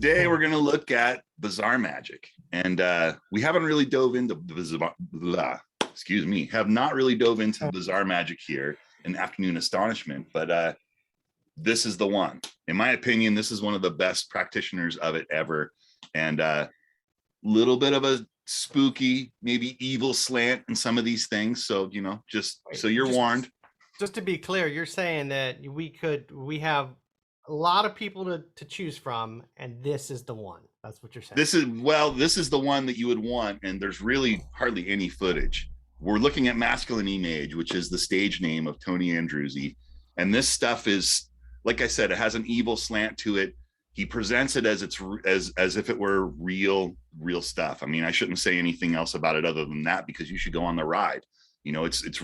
Today we're going to look at bizarre magic, and we haven't really dove into have not really dove into bizarre magic here in Afternoon Astonishment, but this is the one. In my opinion, this is one of the best practitioners of it ever, and little bit of a spooky, maybe evil slant in some of these things. So just so you're warned. Just to be clear, you're saying that we have a lot of people to choose from, and this is the one. That's what you're saying. This is the one that you would want, and there's really hardly any footage. We're looking at Maskelyne Mage, which is the stage name of Tony Andruzzi, and this stuff is, like I said, it has an evil slant to it. He presents it as if it were real stuff. I mean, I shouldn't say anything else about it other than that, because you should go on the ride. It's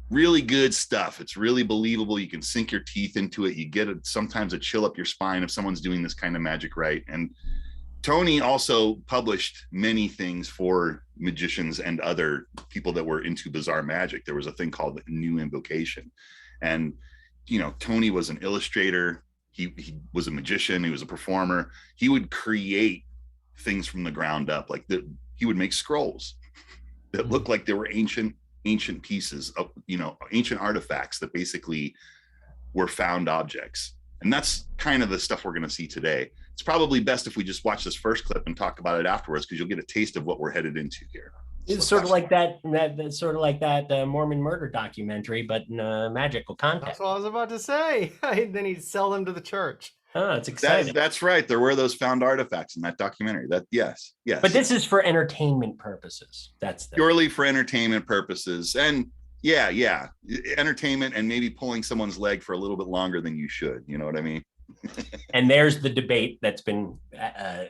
really good stuff. It's really believable. You can sink your teeth into it. You get sometimes a chill up your spine if someone's doing this kind of magic right. And Tony also published many things for magicians and other people that were into bizarre magic. There was a thing called New Invocation. And, Tony was an illustrator. He was a magician. He was a performer. He would create things from the ground up. He would make scrolls that looked like they were ancient pieces of, ancient artifacts that basically were found objects. And that's kind of the stuff we're going to see today. It's probably best if we just watch this first clip and talk about it afterwards, because you'll get a taste of what we're headed into here. It's sort of like that Mormon murder documentary, but in a magical context. That's what I was about to say. Then he'd sell them to the church. Oh, it's exciting. That's right. There were those found artifacts in that documentary. Yes. But this is for entertainment purposes. Purely for entertainment purposes. And yeah. Entertainment and maybe pulling someone's leg for a little bit longer than you should. You know what I mean? And there's the debate that's been,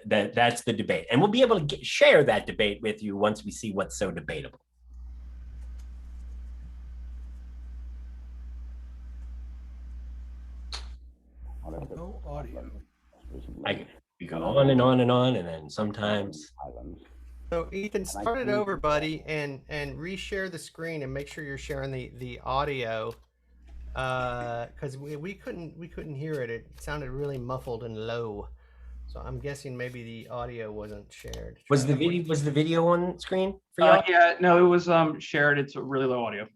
that's the debate. And we'll be able to share that debate with you once we see what's so debatable. No audio. We go on and on and on, and then sometimes. So Ethan, start it over, buddy, and reshare the screen and make sure you're sharing the audio, because we couldn't hear it. It sounded really muffled and low. So I'm guessing maybe the audio wasn't shared. Was the video on screen for you? Yeah, no, it was shared. It's really low audio.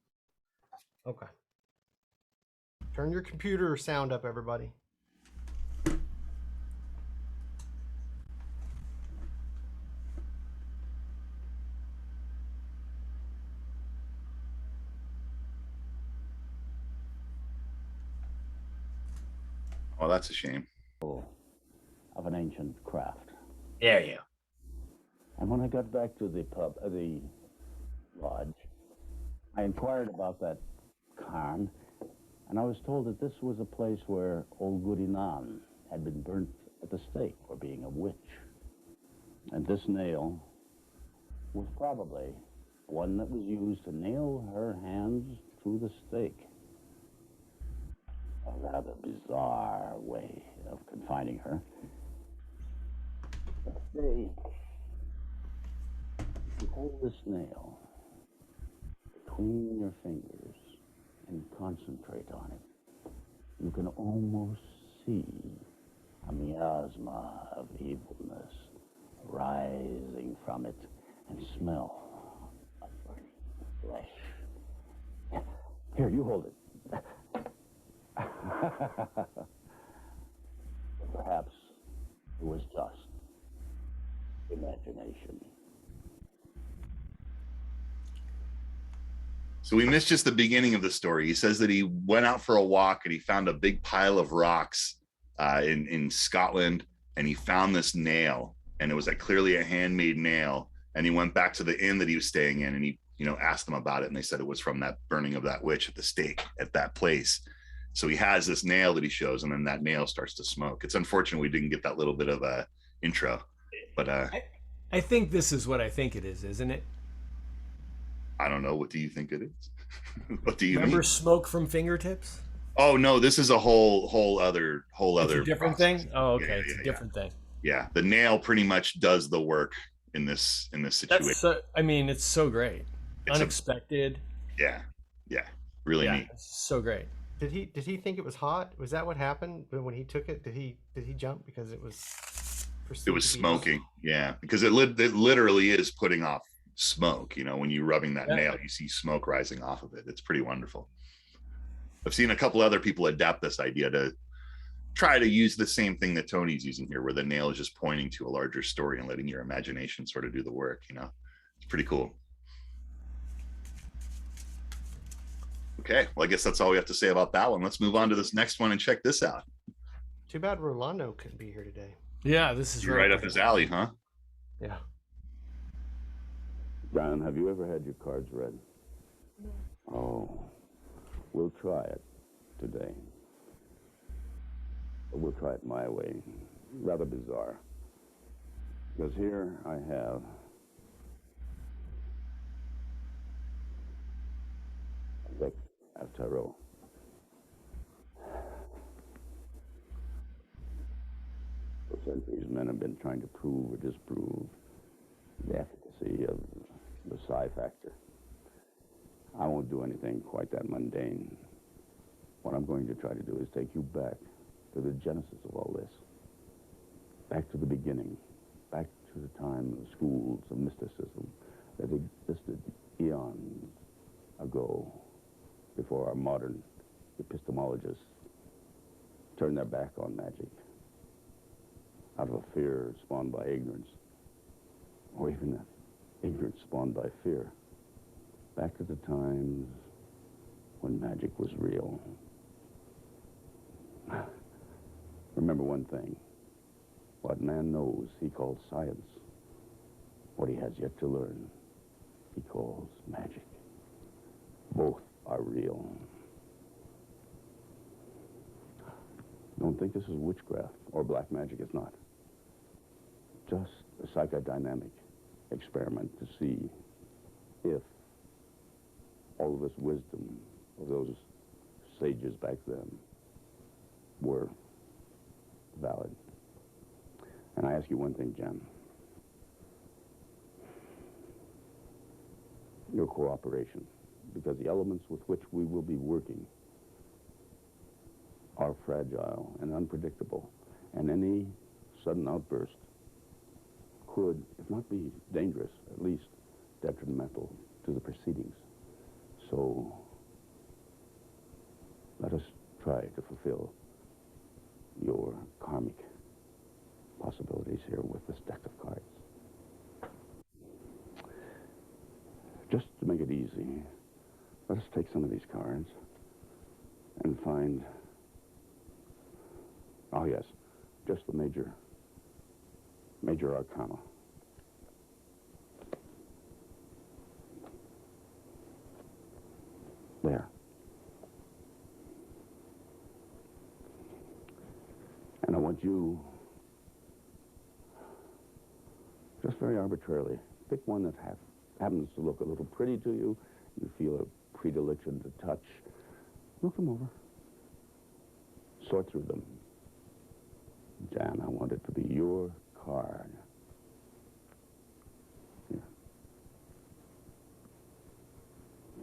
Okay. Turn your computer sound up, everybody. Oh, that's a shame. Of an ancient craft. There you go. And when I got back to the lodge, I inquired about that cairn, and I was told that this was a place where old Goody Nan had been burnt at the stake for being a witch. And this nail was probably one that was used to nail her hands through the stake. A rather bizarre way of confining her. But you hold this nail between your fingers and concentrate on it, you can almost see a miasma of evilness rising from it, and smell of burning flesh. Here, you hold it. Perhaps it was just imagination. So we missed just the beginning of the story. He says that he went out for a walk and he found a big pile of rocks in Scotland, and he found this nail, and it was clearly a handmade nail. And he went back to the inn that he was staying in, and he asked them about it, and they said it was from that burning of that witch at the stake at that place. So he has this nail that he shows, and then that nail starts to smoke. It's unfortunate we didn't get that little bit of a intro, but I think this is what I think it is, isn't it? I don't know. What do you think it is? What do you Remember smoke from fingertips? Oh no, this is a whole other It's a different process. thing. Oh, okay, it's a different thing. Yeah, the nail pretty much does the work in this situation. It's so great. Unexpected. Yeah, really neat. It's so great. Did he think it was hot? Was that what happened when he took it? Did he jump because it was perceived It was to be smoking. Yeah, because it literally is putting off smoke. You know, when you're rubbing that nail, you see smoke rising off of it. It's pretty wonderful. I've seen a couple other people adapt this idea to try to use the same thing that Tony's using here, where the nail is just pointing to a larger story and letting your imagination sort of do the work. You know, it's pretty cool. Okay, well, I guess that's all we have to say about that one. Let's move on to this next one and check this out. Too bad Rolando couldn't be here today. Yeah, this is You're right up his alley, huh? Yeah. Brian, have you ever had your cards read? Oh, we'll try it today. We'll try it my way. Rather bizarre. Because here I have a deck of tarot. For centuries, men have been trying to prove or disprove the efficacy of the psi factor. I won't do anything quite that mundane. What I'm going to try to do is take you back to the genesis of all this. Back to the beginning. Back to the time of schools of mysticism that existed eons ago, before our modern epistemologists turned their back on magic out of a fear spawned by ignorance, or even ignorance spawned by fear. Back to the times when magic was real. Remember one thing. What man knows, he calls science. What he has yet to learn, he calls magic. Both are real. Don't think this is witchcraft or black magic. It's not. Just a psychodynamic experiment to see if all of this wisdom of those sages back then were valid. And I ask you one thing, Jen. Your cooperation, because the elements with which we will be working are fragile and unpredictable, and any sudden outburst could, if not be dangerous, at least detrimental to the proceedings. So let us try to fulfill your karmic possibilities here with this deck of cards. Just to make it easy, let us take some of these cards and find, oh yes, just the major arcana. There. And I want you, just very arbitrarily, pick one that happens to look a little pretty to you. You feel a predilection to touch. Look them over. Sort through them. Jan, I want it to be your card. Here.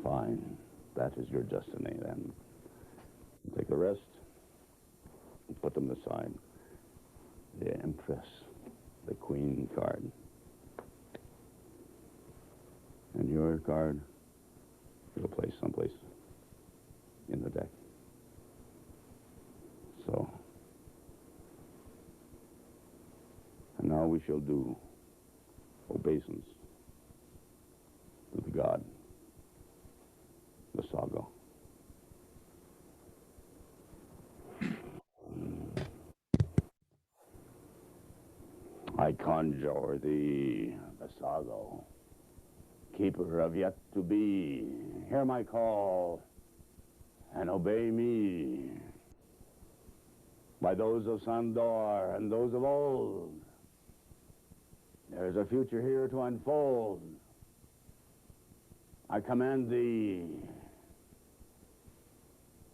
Fine. That is your destiny, then. Take the rest and put them aside. The Empress, the Queen card. And your card, it'll place someplace in the deck. So. And now we shall do obeisance to the god, the Sago. I conjure thee, the Sago, keeper of yet to be, hear my call and obey me. By those of Sandor and those of old, there is a future here to unfold. I command thee,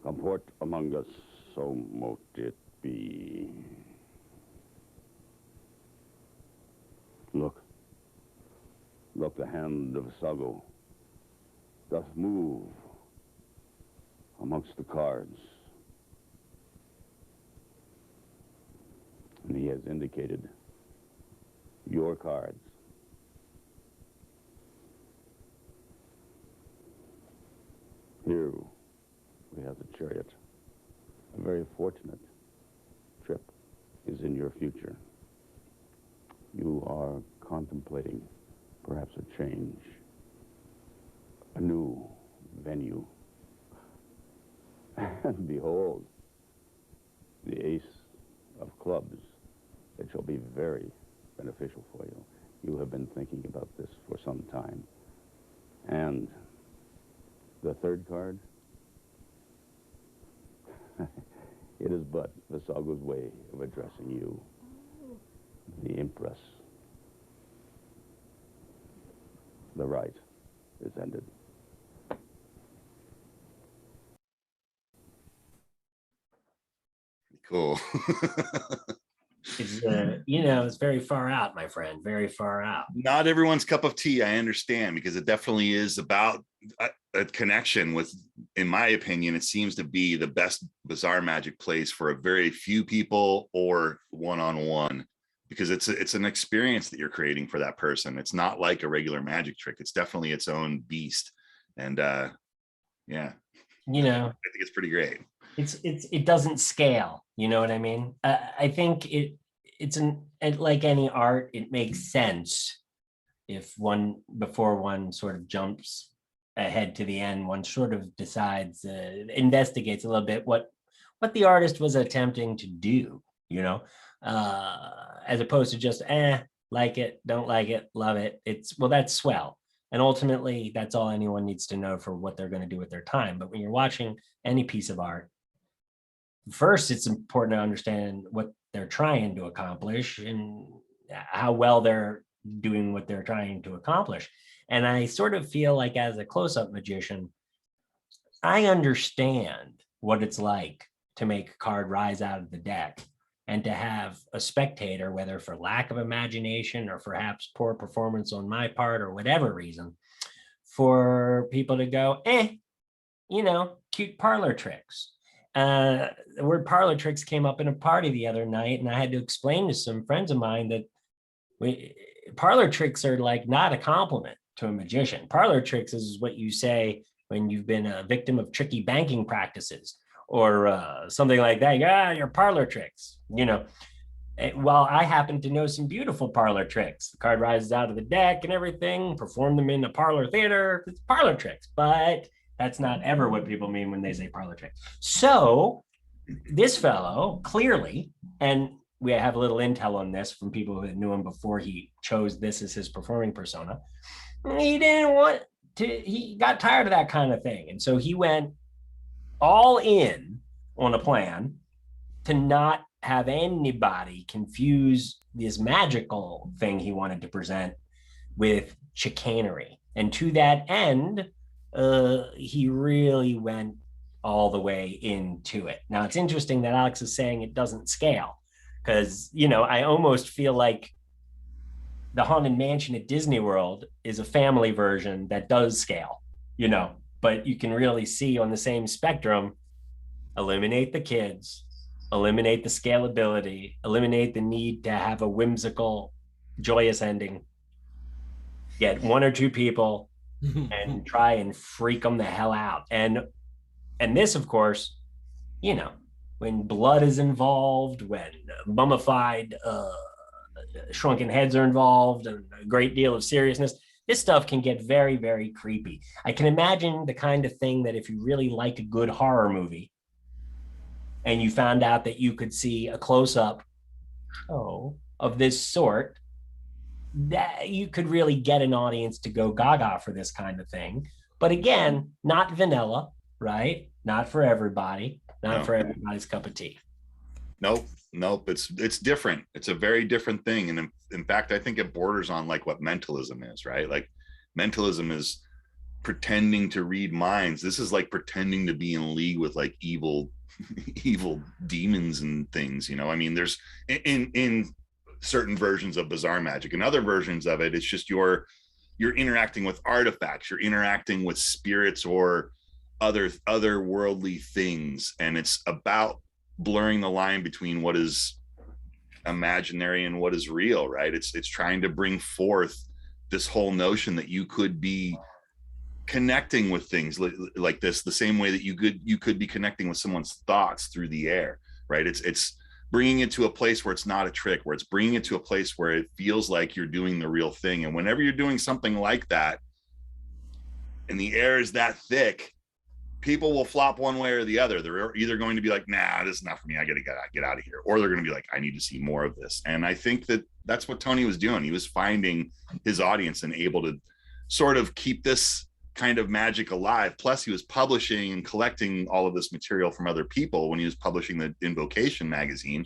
comport among us, so mote it be. Look, the hand of Sago doth move amongst the cards. has indicated your cards. Here we have the Chariot. A very fortunate trip is in your future. You are contemplating perhaps a change, a new venue. And behold, the Ace of Clubs. It shall be very beneficial for you. You have been thinking about this for some time. And the third card, it is but Visago's way of addressing you, the Empress. The rite is ended. Cool. It's it's very far out, my friend, very far out. Not everyone's cup of tea, I understand, because it definitely is about a connection with, in my opinion, it seems to be the best bizarre magic place for a very few people or one-on-one, because it's an experience that you're creating for that person. It's not like a regular magic trick. It's definitely its own beast. And yeah, I think it's pretty great. It doesn't scale, you know what I mean? I think it's like any art, it makes sense if before one sort of jumps ahead to the end, one sort of decides, investigates a little bit what the artist was attempting to do, as opposed to just like it, don't like it, love it. That's swell. And ultimately, that's all anyone needs to know for what they're going to do with their time. But when you're watching any piece of art, first, it's important to understand what they're trying to accomplish and how well they're doing what they're trying to accomplish. And I sort of feel like, as a close-up magician, I understand what it's like to make a card rise out of the deck and to have a spectator, whether for lack of imagination or perhaps poor performance on my part or whatever reason, for people to go, cute parlor tricks. The word parlor tricks came up in a party the other night, and I had to explain to some friends of mine that parlor tricks are like not a compliment to a magician. Parlor tricks is what you say when you've been a victim of tricky banking practices or something like that. Your parlor tricks, Well, I happen to know some beautiful parlor tricks. The card rises out of the deck and everything, perform them in a parlor theater. It's parlor tricks, but that's not ever what people mean when they say parlor trick. So this fellow clearly, and we have a little intel on this from people who knew him before he chose this as his performing persona. He got tired of that kind of thing. And so he went all in on a plan to not have anybody confuse this magical thing he wanted to present with chicanery. And to that end, he really went all the way into it. Now, it's interesting that Alex is saying it doesn't scale, because, I almost feel like the Haunted Mansion at Disney World is a family version that does scale, but you can really see on the same spectrum, eliminate the kids, eliminate the scalability, eliminate the need to have a whimsical, joyous ending, get one or two people and try and freak them the hell out. And this, of course, when blood is involved, when mummified, shrunken heads are involved, and a great deal of seriousness, this stuff can get very, very creepy. I can imagine the kind of thing that if you really like a good horror movie and you found out that you could see a close-up of this sort, that you could really get an audience to go gaga for this kind of thing. But again, not vanilla, right? Not for everybody, for everybody's cup of tea. Nope. It's different. It's a very different thing. And in fact, I think it borders on like what mentalism is, right? Like mentalism is pretending to read minds. This is like pretending to be in league with like evil demons and things, I mean, there's in certain versions of bizarre magic and other versions of it, it's just you're interacting with artifacts, you're interacting with spirits or other worldly things, and it's about blurring the line between what is imaginary and what is real, right? It's trying to bring forth this whole notion that you could be connecting with things like this the same way that you could be connecting with someone's thoughts through the air, right? It's bringing it to a place where it's not a trick, where it's bringing it to a place where it feels like you're doing the real thing. And whenever you're doing something like that and the air is that thick, people will flop one way or the other. They're either going to be like, nah, this is not for me, I gotta get out of here, or they're going to be like, I need to see more of this. And I think that that's what Tony was doing. He was finding his audience and able to sort of keep this kind of magic alive. Plus he was publishing and collecting all of this material from other people. When he was publishing the Invocation magazine,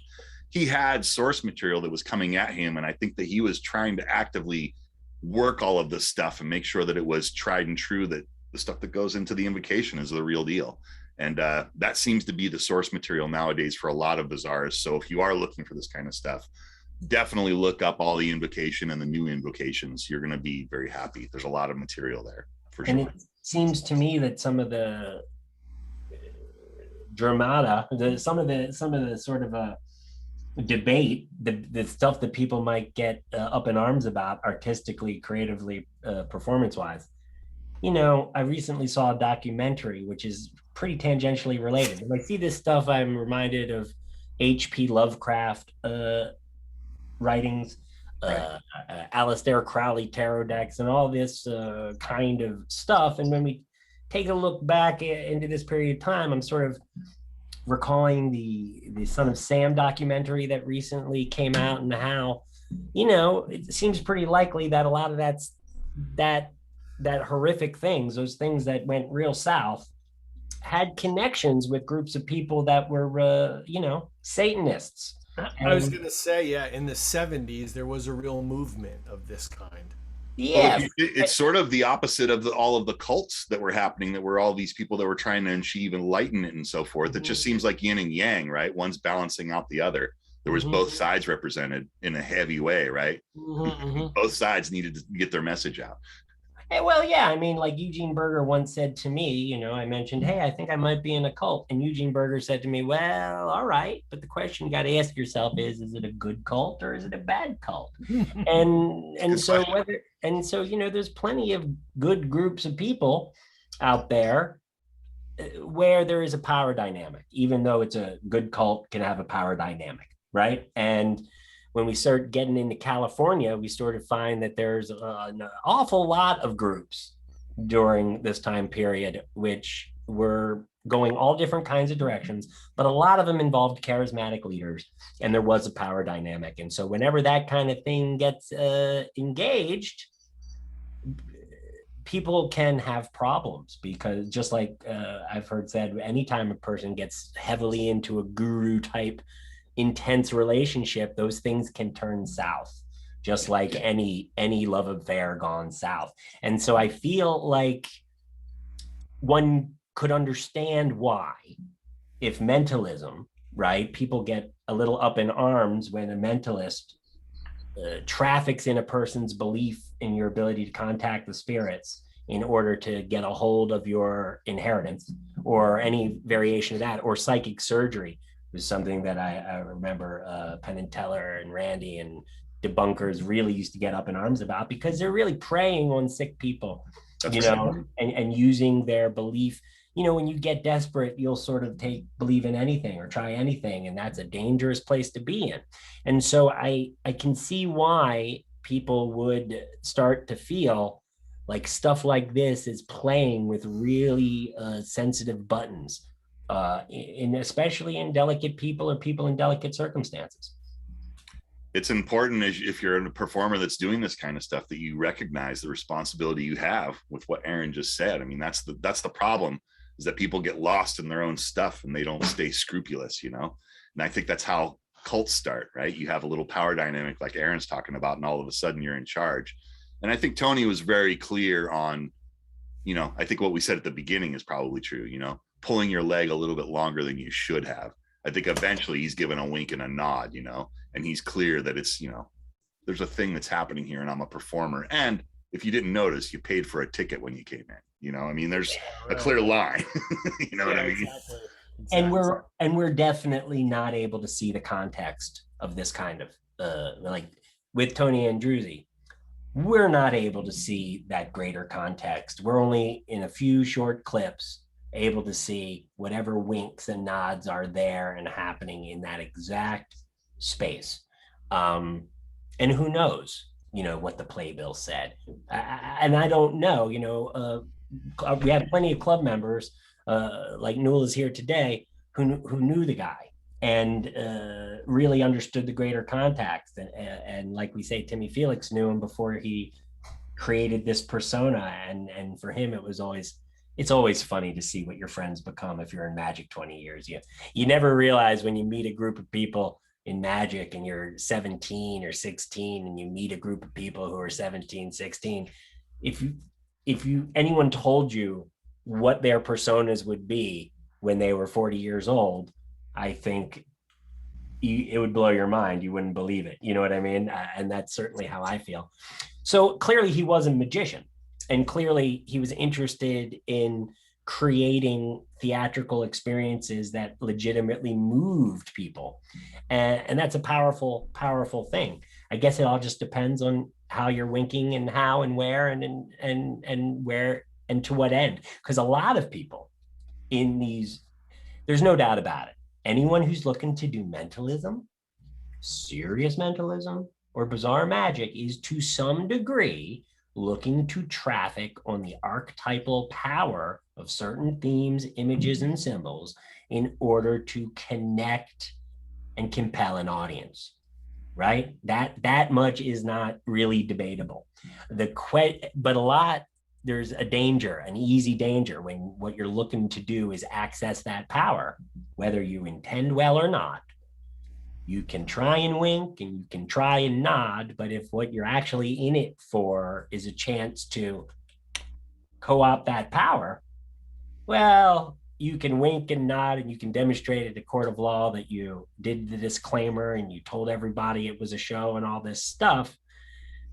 he had source material that was coming at him, and I think that he was trying to actively work all of this stuff and make sure that it was tried and true, that the stuff that goes into the Invocation is the real deal. And that seems to be the source material nowadays for a lot of bazaars. So if you are looking for this kind of stuff, definitely look up all the Invocation and the new Invocations. You're going to be very happy. There's a lot of material there. And it seems to me that some of the dramata, some of the sort of debate, the stuff that people might get up in arms about artistically, creatively, performance-wise. You know, I recently saw a documentary which is pretty tangentially related. When I see this stuff, I'm reminded of H.P. Lovecraft writings. Right. Aleister Crowley tarot decks and all this kind of stuff. And when we take a look back into this period of time, I'm sort of recalling the Son of Sam documentary that recently came out, and how, you know, it seems pretty likely that a lot of that horrific things, those things that went real south, had connections with groups of people that were, you know, Satanists. I was going to say, yeah, in the 70s, there was a real movement of this kind. Yeah. Well, it's sort of the opposite of all of the cults that were happening, that were all these people that were trying to achieve enlightenment and so forth. It just seems like yin and yang, right? One's balancing out the other. There was both sides represented in a heavy way, right? Both sides needed to get their message out. Well, yeah, I mean, like Eugene Berger once said to me, you know, I mentioned, hey, I think I might be in a cult. And Eugene Berger said to me, well, all right, but the question you got to ask yourself is it a good cult or is it a bad cult? and so you know, there's plenty of good groups of people out there where there is a power dynamic, even though it's a good cult can have a power dynamic, right? And when we start getting into California, we sort of find that there's an awful lot of groups during this time period, which were going all different kinds of directions, but a lot of them involved charismatic leaders, and there was a power dynamic. And so whenever that kind of thing gets engaged, people can have problems, because just like I've heard said, anytime a person gets heavily into a guru type intense relationship, those things can turn south, just like any love affair gone south. And so I feel like one could understand why, if mentalism, right, people get a little up in arms when a mentalist traffics in a person's belief in your ability to contact the spirits in order to get a hold of your inheritance, or any variation of that, or psychic surgery was something that I remember Penn and Teller and Randy and debunkers really used to get up in arms about, because they're really preying on sick people, you know, and using their belief. You know, when you get desperate, you'll sort of believe in anything or try anything, and that's a dangerous place to be in. And so I can see why people would start to feel like stuff like this is playing with really sensitive buttons. Especially in delicate people or people in delicate circumstances. It's important, if you're a performer that's doing this kind of stuff, that you recognize the responsibility you have with what Aaron just said. I mean, that's the problem, is that people get lost in their own stuff and they don't stay scrupulous, you know? And I think that's how cults start, right? You have a little power dynamic like Aaron's talking about, and all of a sudden you're in charge. And I think Tony was very clear on, you know, I think what we said at the beginning is probably true, you know, pulling your leg a little bit longer than you should have. I think eventually he's given a wink and a nod, you know, and he's clear that it's, you know, there's a thing that's happening here and I'm a performer. And if you didn't notice, you paid for a ticket when you came in, you know, I mean, there's a clear line, you know what I mean? Exactly. And we're definitely not able to see the context of this kind of like with Tony Andruzzi, we're not able to see that greater context. We're only in a few short clips able to see whatever winks and nods are there and happening in that exact space. And who knows, what the playbill said. And I don't know, we had plenty of club members like Newell is here today who knew the guy and really understood the greater context. And like we say, Timmy Felix knew him before he created this persona. And for him, it's always funny to see what your friends become if you're in Magic 20 years. You never realize when you meet a group of people in Magic and you're 17 or 16 and you meet a group of people who are 17, 16, if anyone told you what their personas would be when they were 40 years old, I think it would blow your mind. You wouldn't believe it. You know what I mean? And that's certainly how I feel. So clearly he was a magician, and clearly he was interested in creating theatrical experiences that legitimately moved people. And that's a powerful, powerful thing. I guess it all just depends on how you're winking and how and where and where and to what end. Because a lot of people there's no doubt about it. Anyone who's looking to do mentalism, serious mentalism, or bizarre magic is to some degree looking to traffic on the archetypal power of certain themes, images, and symbols in order to connect and compel an audience, right? That much is not really debatable. But there's a danger, an easy danger, when what you're looking to do is access that power, whether you intend well or not. You can try and wink and you can try and nod, but if what you're actually in it for is a chance to co-opt that power, well, you can wink and nod and you can demonstrate at a court of law that you did the disclaimer and you told everybody it was a show and all this stuff.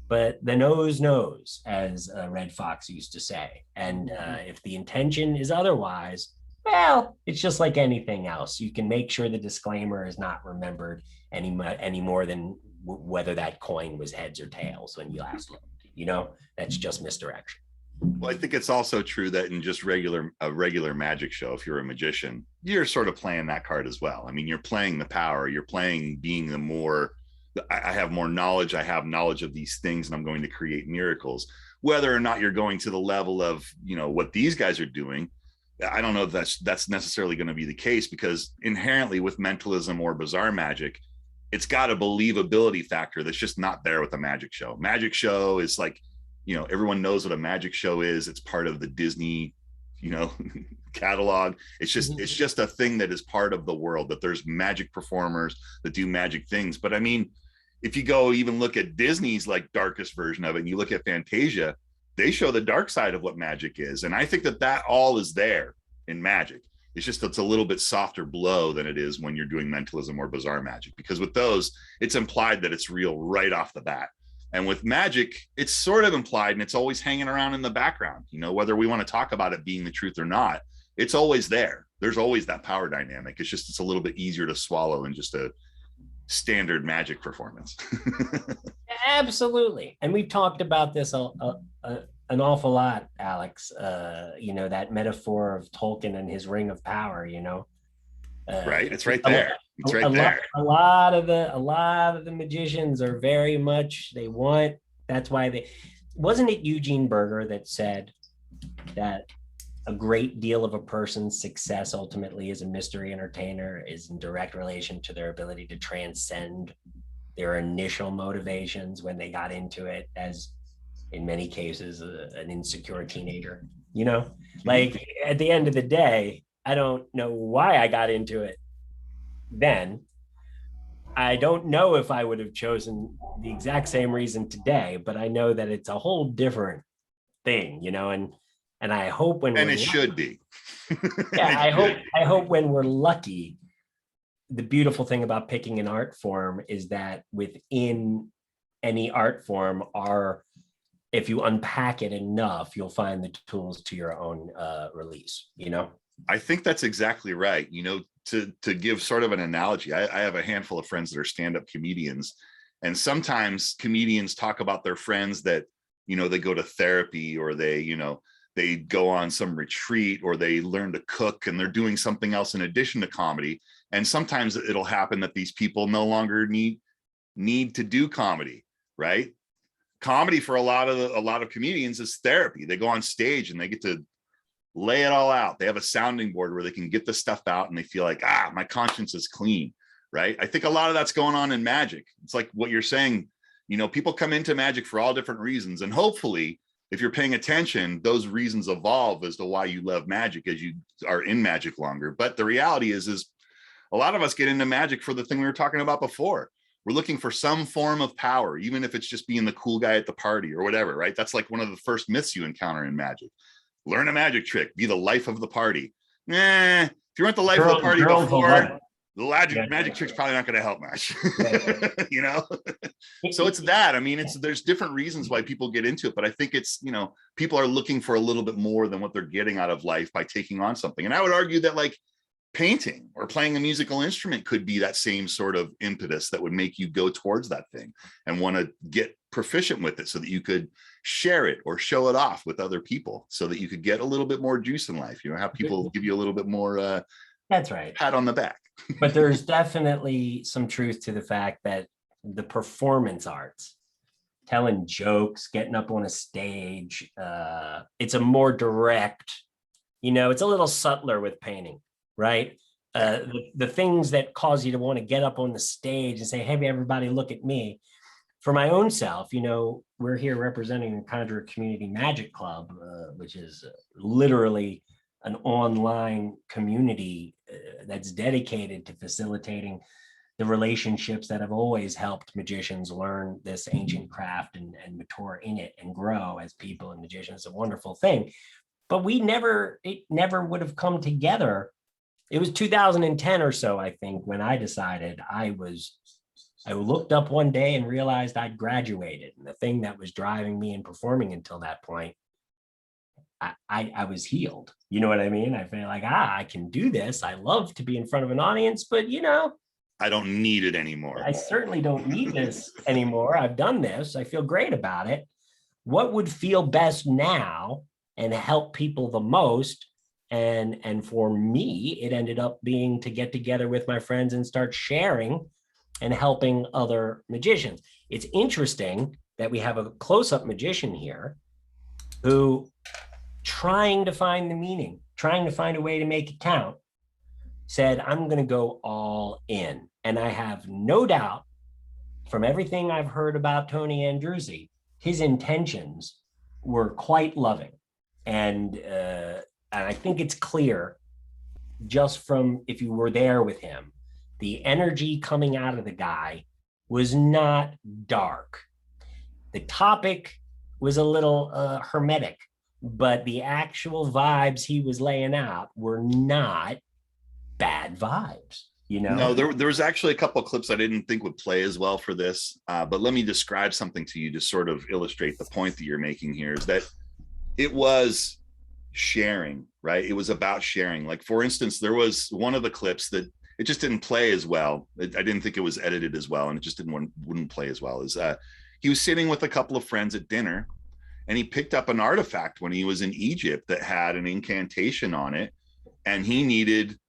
But the nose knows, as Red Fox used to say. And if the intention is otherwise, well, it's just like anything else. You can make sure the disclaimer is not remembered any more than whether that coin was heads or tails when you last looked. That's just misdirection. Well, I think it's also true that in just a regular magic show, if you're a magician, you're sort of playing that card as well. I mean, you're playing the power, you're playing being I have more knowledge, I have knowledge of these things, and I'm going to create miracles. Whether or not you're going to the level of, what these guys are doing, I don't know if that's necessarily going to be the case, because inherently with mentalism or bizarre magic, it's got a believability factor that's just not there with a magic show. Magic show is like, everyone knows what a magic show is. It's part of the Disney, catalog. It's just a thing that is part of the world, that there's magic performers that do magic things. But I mean, if you go even look at Disney's like darkest version of it, and you look at Fantasia, they show the dark side of what magic is. And I think that all is there in magic. It's a little bit softer blow than it is when you're doing mentalism or bizarre magic, because with those, it's implied that it's real right off the bat. And with magic, it's sort of implied, and it's always hanging around in the background. Whether we want to talk about it being the truth or not, it's always there. There's always that power dynamic. It's a little bit easier to swallow than just a standard magic performance. Absolutely. And we've talked about this an awful lot, Alex. That metaphor of Tolkien and his ring of power, right. It's right there. It's right there. A lot of the magicians are very much, that's why wasn't it Eugene Berger that said that a great deal of a person's success ultimately as a mystery entertainer is in direct relation to their ability to transcend their initial motivations when they got into it, as in many cases an insecure teenager. Like at the end of the day, I don't know why I got into it then. I don't know if I would have chosen the exact same reason today, but I know that it's a whole different thing, and I hope should be. Yeah, I hope when we're lucky, the beautiful thing about picking an art form is that within any art form if you unpack it enough, you'll find the tools to your own release, I think that's exactly right. to give sort of an analogy, I have a handful of friends that are stand-up comedians, and sometimes comedians talk about their friends that, you know, they go to therapy, or they, you know, they go on some retreat, or they learn to cook, and they're doing something else in addition to comedy. And sometimes it'll happen that these people no longer need to do comedy, right? Comedy for a lot of comedians is therapy. They go on stage and they get to lay it all out. They have a sounding board where they can get the stuff out, and they feel like, my conscience is clean, right? I think a lot of that's going on in Magic. It's like what you're saying, you know, people come into Magic for all different reasons, and hopefully if you're paying attention, those reasons evolve as to why you love Magic as you are in Magic longer. But the reality is a lot of us get into Magic for the thing we were talking about before. We're looking for some form of power, even if it's just being the cool guy at the party or whatever, right? That's like one of the first myths you encounter in Magic. Learn a magic trick, be the life of the party. If you weren't the life of the party before, the magic trick's probably not going to help much. You know? So it's that. I mean, there's different reasons why people get into it, but I think it's, you know, people are looking for a little bit more than what they're getting out of life by taking on something. And I would argue that, like, painting or playing a musical instrument could be that same sort of impetus that would make you go towards that thing and want to get proficient with it, so that you could share it or show it off with other people, so that you could get a little bit more juice in life, you know, have people give you a little bit more that's right, pat on the back. But there's definitely some truth to the fact that the performance arts, telling jokes, getting up on a stage, it's a more direct, you know, it's a little subtler with painting, right? The things that cause you to want to get up on the stage and say, hey, everybody, look at me. For my own self, you know, we're here representing the Conjurer Community Magic Club, which is literally an online community that's dedicated to facilitating the relationships that have always helped magicians learn this ancient craft and mature in it and grow as people and magicians. It's a wonderful thing. But it never would have come together. It was 2010 or so, I think, when I decided I looked up one day and realized I'd graduated. And the thing that was driving me in performing until that point, I was healed. You know what I mean? I feel like, I can do this. I love to be in front of an audience, but, you know, I don't need it anymore. I certainly don't need this anymore. I've done this. I feel great about it. What would feel best now and help people the most? And for me, it ended up being to get together with my friends and start sharing and helping other magicians. It's interesting that we have a close-up magician here who, trying to find the meaning, trying to find a way to make it count, said, I'm going to go all in. And I have no doubt, from everything I've heard about Tony Andruzzi, his intentions were quite loving. And I think it's clear, just from, if you were there with him, the energy coming out of the guy was not dark. The topic was a little hermetic, but the actual vibes he was laying out were not bad vibes, you know? No, there was actually a couple of clips I didn't think would play as well for this, but let me describe something to you to sort of illustrate the point that you're making here, is that it was sharing, right? It was about sharing. Like, for instance, there was one of the clips that it just didn't play as well. I didn't think it was edited as well, and it just wouldn't play as well. As he was sitting with a couple of friends at dinner, and he picked up an artifact when he was in Egypt that had an incantation on it, and he needed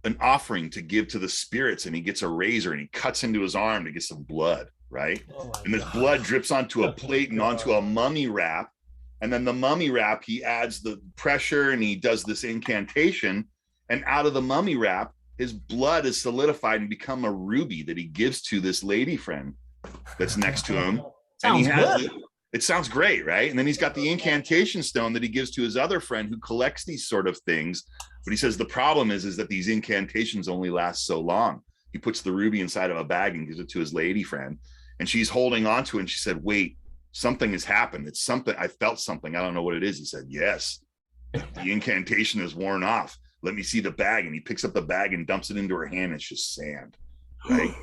an offering to give to the spirits, and he gets a razor and he cuts into his arm to get some blood, right? And this blood drips onto a plate and onto a mummy wrap, and then the mummy wrap, he adds the pressure and he does this incantation, and out of the mummy wrap, his blood is solidified and become a ruby that he gives to this lady friend that's next to him. And he has it sounds great, right? And then he's got the incantation stone that he gives to his other friend who collects these sort of things. But he says the problem is that these incantations only last so long. He puts the ruby inside of a bag and gives it to his lady friend, and she's holding on to it. And she said, wait, something has happened. It's something. I felt something. I don't know what it is. He said, yes, the incantation is worn off. Let me see the bag. And he picks up the bag and dumps it into her hand. It's just sand, right?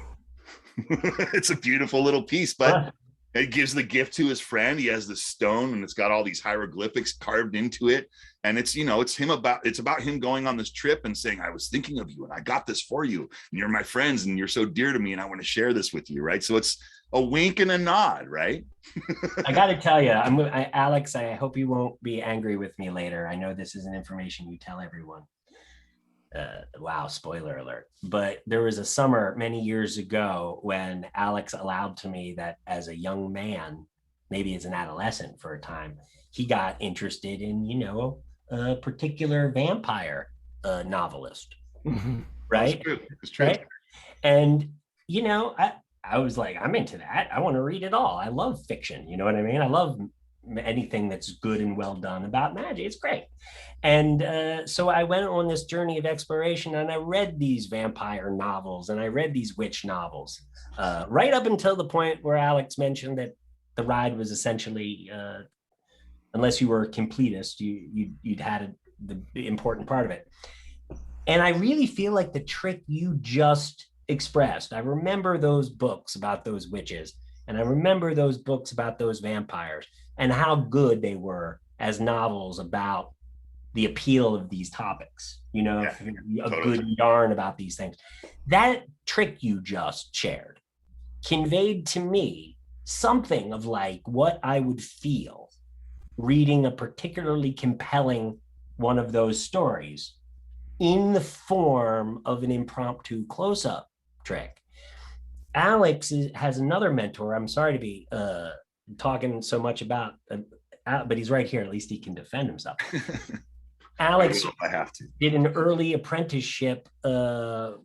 It's a beautiful little piece, but He gives the gift to his friend. He has this stone and it's got all these hieroglyphics carved into it. And it's, it's about him going on this trip and saying, I was thinking of you and I got this for you. And you're my friends and you're so dear to me. And I want to share this with you. Right. So it's a wink and a nod. Right. I got to tell you, Alex, I hope you won't be angry with me later. I know this isn't information you tell everyone. Wow, spoiler alert. But there was a summer many years ago when Alex allowed to me that as a young man, maybe as an adolescent for a time, he got interested in, a particular vampire novelist. Right? That's true. It's true. Right? And, I was like, I'm into that. I want to read it all. I love fiction. You know what I mean? I love anything that's good and well done about magic. It's great. And so I went on this journey of exploration and I read these vampire novels and I read these witch novels right up until the point where Alex mentioned that the ride was essentially, unless you were a completist, you'd had the important part of it. And I really feel like the trick you just expressed, I remember those books about those witches and I remember those books about those vampires and how good they were as novels about the appeal of these topics, totally. Good yarn about these things. That trick you just shared conveyed to me something of like what I would feel reading a particularly compelling one of those stories in the form of an impromptu close-up trick. Alex has another mentor. I'm sorry to be talking so much about, but he's right here. At least he can defend himself. Alex I have to. did an early apprenticeship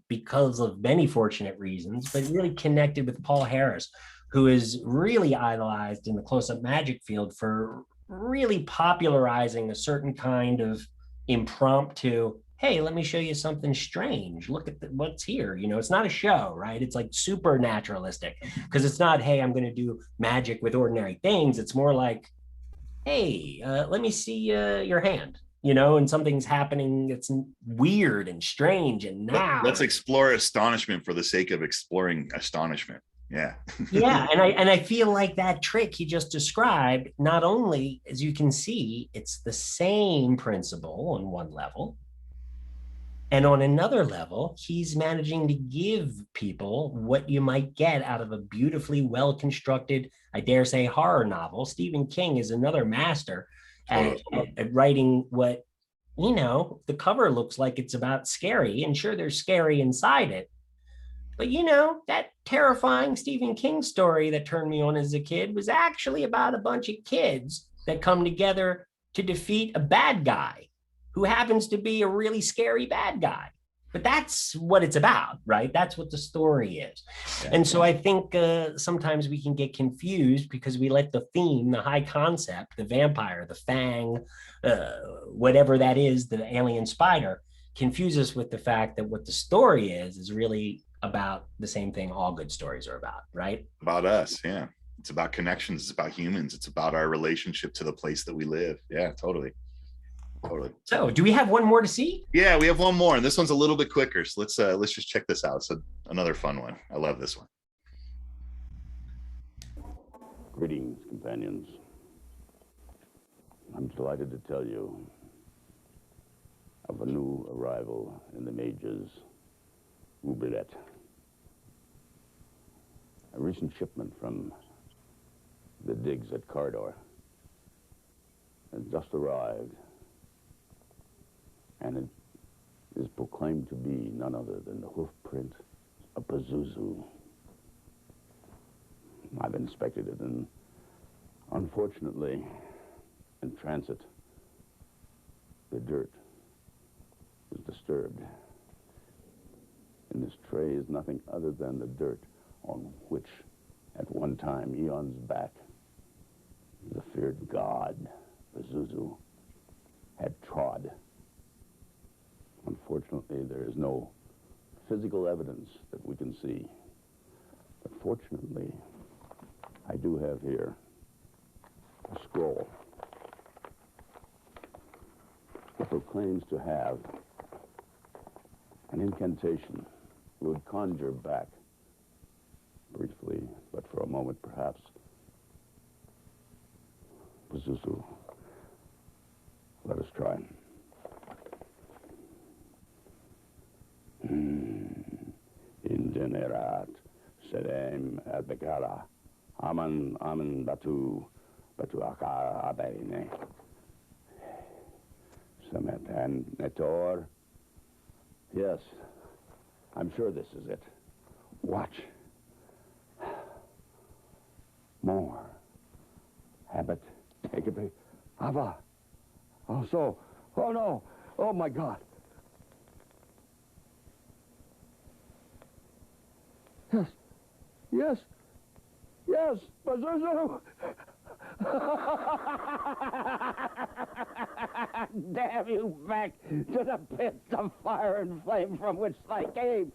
because of many fortunate reasons, but really connected with Paul Harris, who is really idolized in the close-up magic field for really popularizing a certain kind of impromptu, hey, let me show you something strange. Look at what's here. It's not a show, right? It's like super naturalistic because it's not, hey, I'm going to do magic with ordinary things. It's more like, hey, let me see your hand, and something's happening that's weird and strange. And now let's explore astonishment for the sake of exploring astonishment. Yeah. Yeah. And I feel like that trick he just described, not only, as you can see, it's the same principle on one level. And on another level, he's managing to give people what you might get out of a beautifully well-constructed, I dare say, horror novel. Stephen King is another master at writing what, the cover looks like it's about scary. And sure, there's scary inside it. But, that terrifying Stephen King story that turned me on as a kid was actually about a bunch of kids that come together to defeat a bad guy who happens to be a really scary bad guy. But that's what it's about, right? That's what the story is. Yeah. And so I think sometimes we can get confused because we let the theme, the high concept, the vampire, the fang, whatever that is, the alien spider, confuse us with the fact that what the story is really about the same thing all good stories are about, right? About us, yeah. It's about connections. It's about humans. It's about our relationship to the place that we live. Yeah, totally. So do we have one more to see? Yeah, we have one more, and this one's a little bit quicker. So let's just check this out. So another fun one. I love this one. Greetings, companions. I'm delighted to tell you of a new arrival in the Mage's oubliette. A recent shipment from the digs at Cardor has just arrived. And it is proclaimed to be none other than the hoofprint of Pazuzu. I've inspected it, and unfortunately, in transit, the dirt was disturbed. And this tray is nothing other than the dirt on which, at one time, eons back, the feared god, Pazuzu, had trod. Unfortunately, there is no physical evidence that we can see. But fortunately, I do have here a scroll that proclaims to have an incantation that would conjure back, briefly, but for a moment perhaps, Pazuzu. Let us try. Indenerat sedem albekara. Aman batu akar aberine. Semetan netor. Yes, I'm sure this is it. Watch. More. Habit. Take a big. Ava. Oh, so. Oh, no. Oh, my God. Yes. Yes. Yes. Pazuzu. Damn you back to the pits of fire and flame from which I came.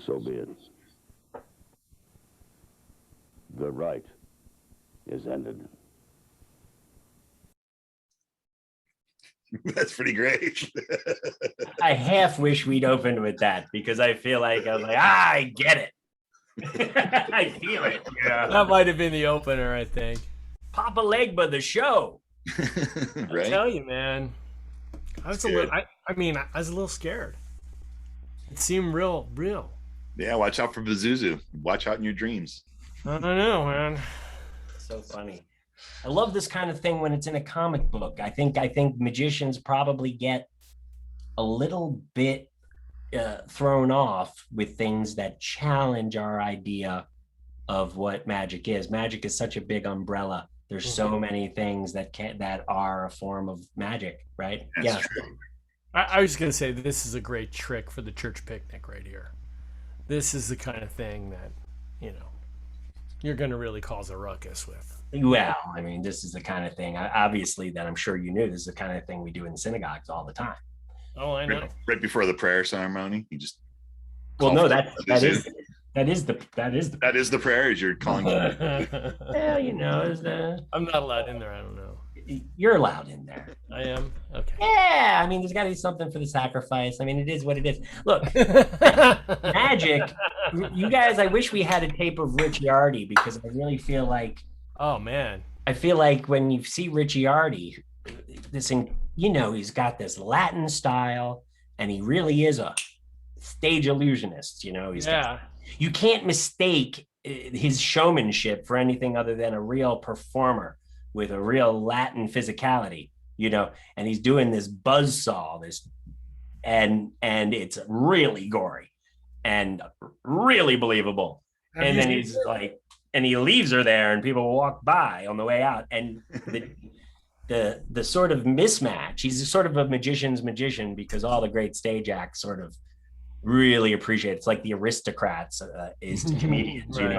So be it. The rite is ended. That's pretty great. I half wish we'd opened with that because I feel like I was like, I get it. I feel it. Yeah. That might have been the opener, I think. Papa Legba, the show. Right? I tell you, man. I was a little. I was a little scared. It seemed real. Yeah, watch out for Pazuzu. Watch out in your dreams. I don't know, man. So funny. I love this kind of thing when it's in a comic book. I think magicians probably get a little bit thrown off with things that challenge our idea of what magic is. Magic is such a big umbrella. There's so many things that are a form of magic, right? That's true. I was just gonna say this is a great trick for the church picnic right here. This is the kind of thing that, you're gonna really cause a ruckus with. Well, I mean, this is the kind of thing, obviously, that I'm sure you knew. This is the kind of thing we do in synagogues all the time. Oh, I know. Right before the prayer ceremony, you just. Well, no, that is the prayer. As you're calling. Well, I'm not allowed in there. I don't know. You're allowed in there. I am. Okay. Yeah, I mean, there's got to be something for the sacrifice. I mean, it is what it is. Look, magic. You guys, I wish we had a tape of Ricciardi because I really feel like. Oh man. I feel like when you see Ricciardi, he's got this Latin style, and he really is a stage illusionist. You can't mistake his showmanship for anything other than a real performer with a real Latin physicality, and he's doing this buzzsaw, and it's really gory and really believable. And then he's like, and he leaves her there, and people walk by on the way out, and the sort of mismatch. He's sort of a magician's magician because all the great stage acts sort of really appreciate it. It's like the Aristocrats is to comedians, Right.